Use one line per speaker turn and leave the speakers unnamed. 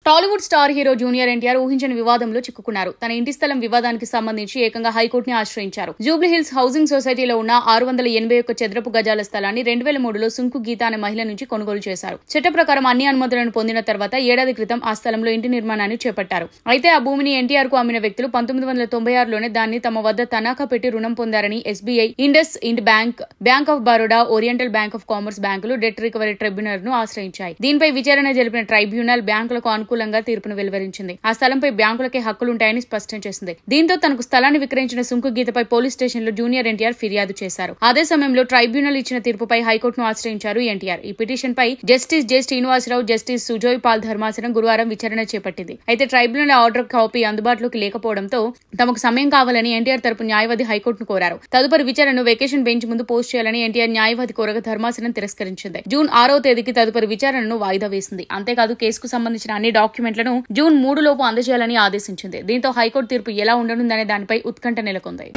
Tollywood star hero junior NTR ఊహించని వివాదంలో చిక్కుకున్నారు. తన ఇంటి స్థలం వివాదానికి సంబంధించి ఏకంగా హైకోర్టుని ఆశ్రయించారు. జూబ్లీహిల్స్ హౌసింగ్ సొసైటీలో ఉన్న 681 చదరపు గజాల స్థలాన్ని 2003లో సుంకు గీత అనే మహిళ నుంచి కొనుగోలు చేశారు. చట్ట ప్రకారం అన్ని అనుమతులను పొందిన తర్వాత ఏడాది క్రితం ఆ స్థలంలో ఇంటి నిర్మాణాన్ని చేపట్టారు. అయితే ఆ భూమిని ఎన్టీఆర్ కు అమ్మిన వ్యక్తులు 1996లోనే దాన్ని తమ వద్ద తనఖా పెట్టి రుణం పొందారని SBI, IndusInd bank, bank of Baroda, Oriental bank of commerce బ్యాంకులు డెట్ రికవరీ ట్రిబ్యునల్ ను ఆశ్రయించాయి. దీనిపై విచారణ జరిపిన ట్రైబ్యునల్ బ్యాంకులకు అనుకూలంగా తీర్పును వెలువరించింది. ఆ స్థలంపై బ్యాంకులకే హక్కులుంటాయని స్పష్టం చేసింది. దీంతో తనకు స్థలాన్ని విక్రయించిన సుంకు గీతపై పోలీస్ స్టేషన్లో జూనియర్ ఎన్టీఆర్ ఫిర్యాదు చేశారు. అదే సమయంలో ట్రైబ్యునల్ ఇచ్చిన తీర్పుపై హైకోర్టును ఆశ్రయించారు ఎన్టీఆర్. ఈ పిటిషన్ పై justice J Srinivasarao, justice Sujoy Paul ధర్మాసనం గురువారం విచారణ చేపట్టింది. అయితే ట్రైబ్యునల్ ఆర్డర్ కాపీ అందుబాటులోకి లేకపోవడంతో తమకు సమయం కావాలని ఎన్టీఆర్ తరపు న్యాయవాది హైకోర్టును కోరారు. తదుపరి విచారణను వెకేషన్ బెంచ్ ముందు పోస్ట్ చేయాలని ఎన్టీఆర్ న్యాయవాది కోరగా ధర్మాసనం తిరస్కరించింది. జూన్ 6వ తేదీకి తదుపరి విచారణను వాయిదా వేసింది. అంతేకాదు కేసుకు సంబంధించిన అన్ని డాక్యుమెంట్లను జూన్ 3 లోపు అందజేయాలని ఆదేశించింది. దీంతో హైకోర్టు తీర్పు ఎలా ఉండనుందనే దానిపై ఉత్కంఠ నెలకొంది.